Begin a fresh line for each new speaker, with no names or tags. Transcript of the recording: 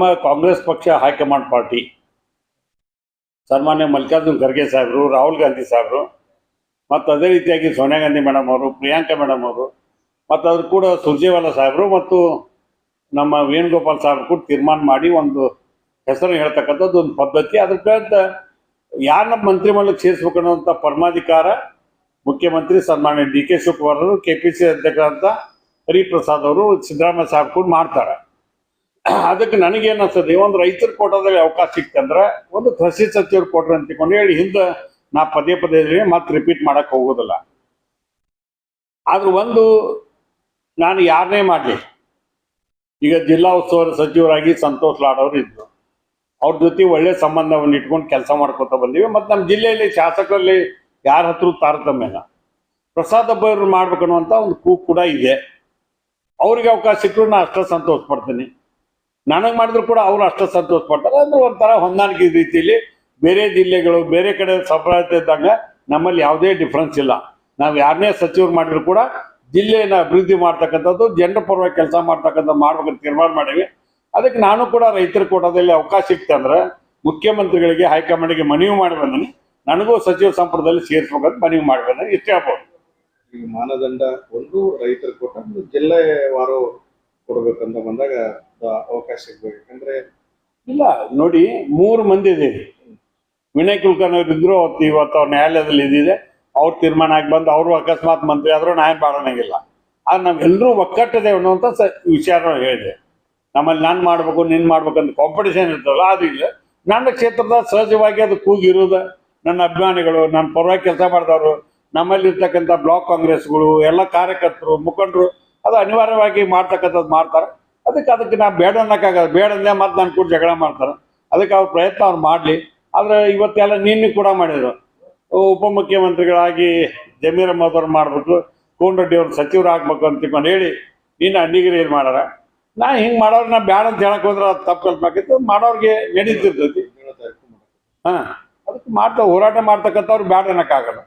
ನಮ್ಮ ಕಾಂಗ್ರೆಸ್ ಪಕ್ಷ high command party ಸನ್ಮಾನ್ಯ ಮಲ್ಲಿಕಾರ್ಜುನ್ ಖರ್ಗೆ ಸಾಹೇಬರು, ರಾಹುಲ್ ಗಾಂಧಿ ಸಾಹೇಬರು ಮತ್ತು ಅದೇ ರೀತಿಯಾಗಿ ಸೋನಿಯಾ ಗಾಂಧಿ ಮೇಡಮ್ ಅವರು, ಪ್ರಿಯಾಂಕಾ ಮೇಡಮ್ ಅವರು ಮತ್ತು ಅದ್ರ ಕೂಡ ಸುರ್ಜೇವಾಲಾ ಸಾಹೇಬರು ಮತ್ತು ನಮ್ಮ ವೇಣುಗೋಪಾಲ್ ಸಾಹೇಬರು ಕೂಡ ತೀರ್ಮಾನ ಮಾಡಿ ಒಂದು ಹೆಸರು ಹೇಳ್ತಕ್ಕಂಥದ್ದು ಒಂದು ಪದ್ಧತಿ. ಅದಕ್ಕೆ ಯಾರನ್ನ ಮಂತ್ರಿಮಂಡಲಕ್ಕೆ ಸೇರಿಸ್ಬೇಕು ಅನ್ನೋಂಥ ಪರಮಾಧಿಕಾರ ಮುಖ್ಯಮಂತ್ರಿ ಸನ್ಮಾನ್ಯ ಡಿ ಕೆ ಶಿವಕುಮಾರ್ ಅವರು, KPC ಅಧ್ಯಕ್ಷರಂತ ಹರಿಪ್ರಸಾದ್ ಅವರು, ಸಿದ್ದರಾಮಯ್ಯ ಸಾಹೇಬ್ ಕೂಡ ಮಾಡ್ತಾರೆ. ಅದಕ್ಕೆ ನನಗೇನು ಅನ್ಸುತ್ತೆ, ಒಂದು ರೈತರ ಕೋಟಾದಲ್ಲಿ ಅವಕಾಶ ಸಿಕ್ತಂದ್ರೆ ಒಂದು ಕೃಷಿ ಸಚಿವರು ಕೊಟ್ರೆ ಅಂತಿಕೊಂಡು ಹೇಳಿ ಹಿಂದೆ ನಾ ಪದೇ ಪದೇ ಮತ್ತೆ ರಿಪೀಟ್ ಮಾಡಕ್ಕೆ ಹೋಗೋದಿಲ್ಲ. ಆದ್ರೆ ಒಂದು ನಾನು ಯಾರನ್ನೇ ಮಾಡಲಿ, ಈಗ ಜಿಲ್ಲಾ ಉಸ್ತುವಾರಿ ಸಚಿವರಾಗಿ ಸಂತೋಷ್ ಲಾಡ್ ಅವರು ಇದ್ರು, ಅವ್ರ ಜೊತೆ ಒಳ್ಳೆ ಸಂಬಂಧವನ್ನು ಇಟ್ಕೊಂಡು ಕೆಲಸ ಮಾಡ್ಕೊತ ಬಂದೀವಿ. ಮತ್ತು ನಮ್ಮ ಜಿಲ್ಲೆಯಲ್ಲಿ ಶಾಸಕರಲ್ಲಿ ಯಾರ ಹತ್ರ ತಾರತಮ್ಯ ಇಲ್ಲ. ಪ್ರಸಾದ್ ಹಬ್ಬರು ಮಾಡ್ಬೇಕನ್ನುವಂಥ ಒಂದು ಕೂಗು ಕೂಡ ಇದೆ. ಅವ್ರಿಗೆ ಅವಕಾಶ ಸಿಕ್ಕರು ನಾನು ಅಷ್ಟೇ ಸಂತೋಷ ಪಡ್ತೀನಿ, ನನಗೆ ಮಾಡಿದ್ರು ಕೂಡ ಅವರು ಅಷ್ಟೇ ಸಂತೋಷ ಪಡ್ತಾರೆ. ಅಂದ್ರೆ ಒಂಥರ ಹೊಂದಾಣಿಕೆ ರೀತಿಯಲ್ಲಿ ಬೇರೆ ಜಿಲ್ಲೆಗಳು ಬೇರೆ ಕಡೆ ಸಂಪ್ರದಾಯ ಇದ್ದಾಗ ನಮ್ಮಲ್ಲಿ ಯಾವುದೇ ಡಿಫ್ರೆನ್ಸ್ ಇಲ್ಲ. ನಾವು ಯಾರನ್ನೇ ಸಚಿವರು ಮಾಡಿದ್ರು ಕೂಡ ಜಿಲ್ಲೆಯನ್ನು ಅಭಿವೃದ್ಧಿ ಮಾಡ್ತಕ್ಕಂಥದ್ದು, ಜನರ ಪರವಾಗಿ ಕೆಲಸ ಮಾಡ್ತಕ್ಕಂಥ ಮಾಡ್ಬೇಕಂತ ತೀರ್ಮಾನ ಮಾಡೀವಿ. ಅದಕ್ಕೆ ನಾನು ಕೂಡ ರೈತರ ಕೋಟಾದಲ್ಲಿ ಅವಕಾಶ ಸಿಕ್ತಂದ್ರೆ ಮುಖ್ಯಮಂತ್ರಿಗಳಿಗೆ ಹೈಕಮಾಂಡ್ಗೆ ಮನವಿ ಮಾಡಿ ಬಂದೀನಿ, ನನಗೂ ಸಚಿವ ಸಂಪುಟದಲ್ಲಿ ಸೇರಿಸ್ಬೇಕಂತ ಮನವಿ ಮಾಡಿ ಬಂದೀನಿ. ಇಷ್ಟೇ ಆಗ್ಬೋದು.
ಈಗ ಮಾನದಂಡ ಒಂದು ರೈತರ ಕೋಟ, ಜಿಲ್ಲೆವಾರು ಕೊಡ್ಬೇಕಂತ ಬಂದಾಗ ಅವಕಾಶ ಸಿಗ್ಬೇಕು. ಯಾಕಂದ್ರೆ
ಇಲ್ಲ ನೋಡಿ, 3 ಮಂದಿ ಇದ್ದೀವಿ. ವಿನಯ್ ಕುಲಕರ್ಣಿ ಅವರು ಇದ್ರು, ಇವತ್ತು ಅವ್ರ ನ್ಯಾಯಾಲಯದಲ್ಲಿ ಇದ್ದಿದೆ, ಅವ್ರು ತೀರ್ಮಾನ ಆಗಿ ಬಂದು ಅವರು ಅಕಸ್ಮಾತ್ ಮಂತ್ರಿ ಆದರೂ ನ್ಯಾಯ ಮಾಡೋಣಂಗಿಲ್ಲ. ಆದ್ರೆ ನಾವೆಲ್ಲರೂ ಒಕ್ಕಟ್ಟಿದೆ ಅನ್ನುವಂಥ ವಿಚಾರ ಹೇಳಿದೆ. ನಮ್ಮಲ್ಲಿ ನಾನು ಮಾಡ್ಬೇಕು ನೀನು ಮಾಡ್ಬೇಕಂತ ಕಾಂಪಿಟೇಷನ್ ಇರ್ತವಲ್ಲ, ಅದು ಇಲ್ಲ. ನನ್ನ ಕ್ಷೇತ್ರದ ಸಹಜವಾಗಿ ಅದು ಕೂಗಿರೋದು, ನನ್ನ ಅಭಿಮಾನಿಗಳು, ನನ್ನ ಪರವಾಗಿ ಕೆಲಸ ಮಾಡಿದವರು, ನಮ್ಮಲ್ಲಿ ಇರ್ತಕ್ಕಂಥ ಬ್ಲಾಕ್ ಕಾಂಗ್ರೆಸ್ಗಳು, ಎಲ್ಲ ಕಾರ್ಯಕರ್ತರು, ಮುಖಂಡರು ಅದು ಅನಿವಾರ್ಯವಾಗಿ ಮಾಡ್ತಕ್ಕಂಥದ್ದು ಮಾಡ್ತಾರೆ. ಅದಕ್ಕೆ ನಾ ಬೇಡ ಅನ್ನೋಕ್ಕಾಗಲ್ಲ, ಬೇಡಂದೇ ಮತ್ತು ನಾನು ಕೂಡ ಜಗಳ ಮಾಡ್ತಾರೆ. ಅದಕ್ಕೆ ಅವ್ರ ಪ್ರಯತ್ನ ಅವ್ರು ಮಾಡಲಿ. ಆದರೆ ಇವತ್ತೆಲ್ಲ ನಿನ್ನೆ ಕೂಡ ಮಾಡಿದರು, ಉಪಮುಖ್ಯಮಂತ್ರಿಗಳಾಗಿ ಜಮೀರ್ ಅಹಮದ್ ಅವ್ರು ಮಾಡಬೇಕು, ಕೋನ್ ರೆಡ್ಡಿ ಅವ್ರು ಸಚಿವರು ಆಗ್ಬೇಕು ಅಂತ ತಿಳ್ಕೊಂಡು ಹೇಳಿ ನಿನ್ನ ಅಡ್ಡಿಗಿರಿ ಏನು ಮಾಡಾರ. ನಾ ಹಿಂಗೆ ಮಾಡೋರು ನಾ ಬೇಡ ಅಂತ ಹೇಳಕ್ಕೆ ಹೋದ್ರೆ ಅದು ತಪ್ಪು ಕಲ್ಪಾಕಿತ್ತು, ಮಾಡೋರಿಗೆ ನಡೀತಿರ್ತೈತಿ. ಹಾಂ, ಅದಕ್ಕೆ ಹೋರಾಟ ಮಾಡ್ತಕ್ಕಂಥವ್ರು ಬೇಡ ಅನ್ನೋಕ್ಕಾಗಲ್ಲ.